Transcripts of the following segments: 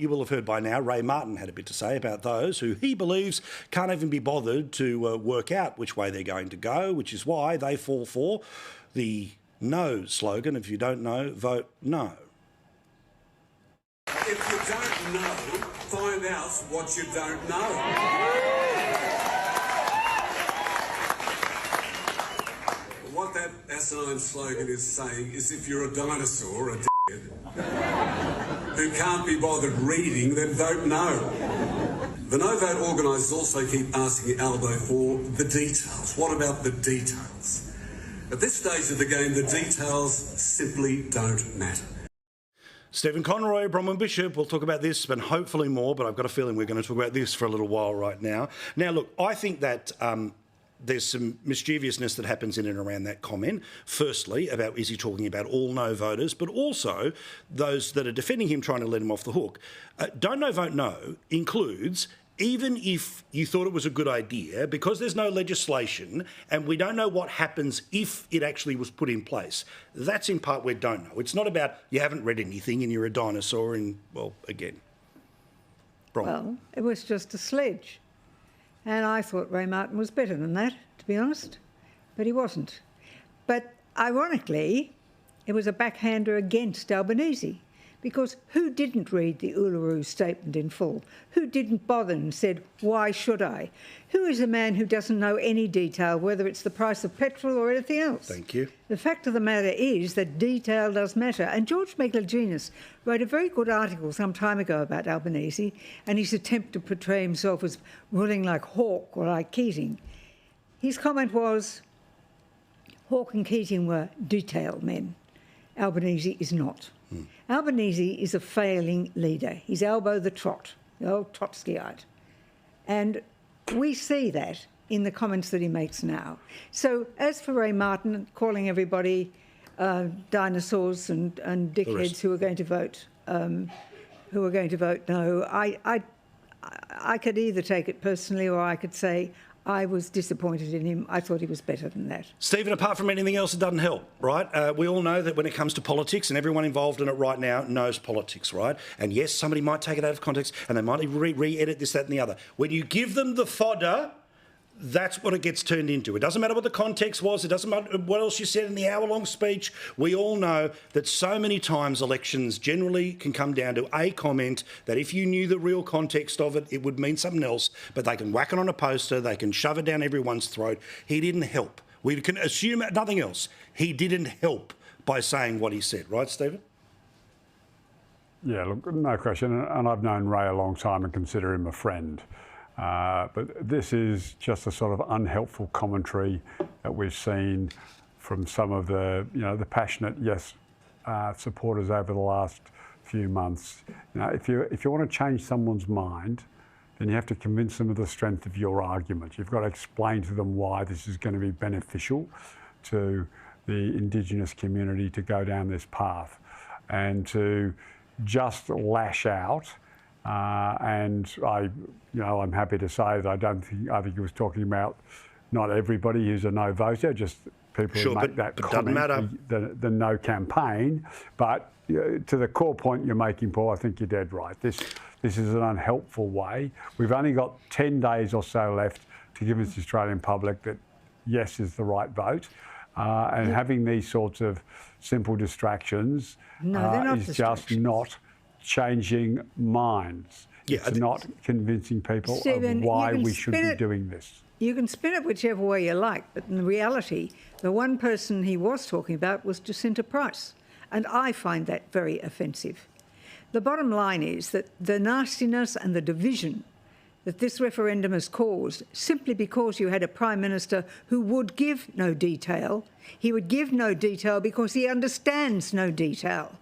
you will have heard by now, Ray Martin had a bit to say about those who he believes can't even be bothered to work out which way they're going to go, which is why they fall for the no slogan. If you don't know, vote no. If you don't know, find out what you don't know. What that asinine slogan is saying is if you're a dinosaur, a dickhead, who can't be bothered reading, then vote no. The no vote organisers also keep asking Albo for the details. What about the details? At this stage of the game, the details simply don't matter. Stephen Conroy, Bronwyn Bishop, we'll talk about this, but hopefully more, but I've got a feeling we're going to talk about this for a little while right now. Now, look, I think that there's some mischievousness that happens in and around that comment. Firstly, about is he talking about all no voters, but also those that are defending him trying to let him off the hook. Don't no vote no includes even if you thought it was a good idea, because there's no legislation and we don't know what happens if it actually was put in place. That's in part we don't know. It's not about you haven't read anything and you're a dinosaur and, well, again. Well, it was just a sledge. And I thought Ray Martin was better than that, to be honest, but he wasn't. But ironically, it was a backhander against Albanese, because who didn't read the Uluru Statement in full? Who didn't bother and said, why should I? Who is a man who doesn't know any detail, whether it's the price of petrol or anything else? Thank you. The fact of the matter is that detail does matter. And George Megalogenis wrote a very good article some time ago about Albanese and his attempt to portray himself as ruling like Hawke or like Keating. His comment was, Hawke and Keating were detail men. Albanese is not. Albanese is a failing leader. He's Albo the trot, the old Trotskyite. And we see that in the comments that he makes now. So as for Ray Martin calling everybody dinosaurs and dickheads who are going to vote no, I could either take it personally or I could say I was disappointed in him. I thought he was better than that. Stephen, apart from anything else, it doesn't help, right? We all know that when it comes to politics, and everyone involved in it right now knows politics, right? And yes, somebody might take it out of context and they might re-edit this, that and the other. When you give them the fodder, that's what it gets turned into. It doesn't matter what the context was. It doesn't matter what else you said in the hour-long speech. We all know that so many times elections generally can come down to a comment that if you knew the real context of it, it would mean something else, but they can whack it on a poster, they can shove it down everyone's throat. He didn't help. We can assume nothing else. He didn't help by saying what he said. Right, Stephen? Yeah, look, no question. And I've known Ray a long time and consider him a friend. But this is just a sort of unhelpful commentary that we've seen from some of the, the passionate supporters over the last few months. If you want to change someone's mind, then you have to convince them of the strength of your argument. You've got to explain to them why this is going to be beneficial to the Indigenous community to go down this path, and to just lash out. And I'm happy to say that I think he was talking about not everybody who's a no voter, just people who make that comment, the no campaign. But to the core point you're making, Paul, I think you're dead right. This is an unhelpful way. We've only got 10 days or so left to give the Australian public that yes is the right vote. And having these sorts of simple distractions is just not changing minds. It's not convincing people Stephen, of why we should be doing this. You can spin it whichever way you like, but in reality, the one person he was talking about was Jacinta Price, and I find that very offensive. The bottom line is that the nastiness and the division that this referendum has caused, simply because you had a Prime Minister who would give no detail. He would give no detail because he understands no detail.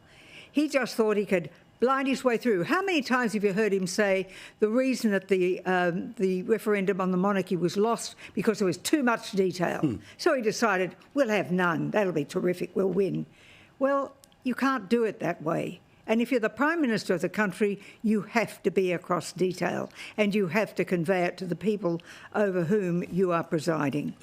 He just thought he could blind his way through. How many times have you heard him say the reason that the referendum on the monarchy was lost because there was too much detail? So he decided, we'll have none. That'll be terrific. We'll win. Well, you can't do it that way. And if you're the Prime Minister of the country, you have to be across detail and you have to convey it to the people over whom you are presiding.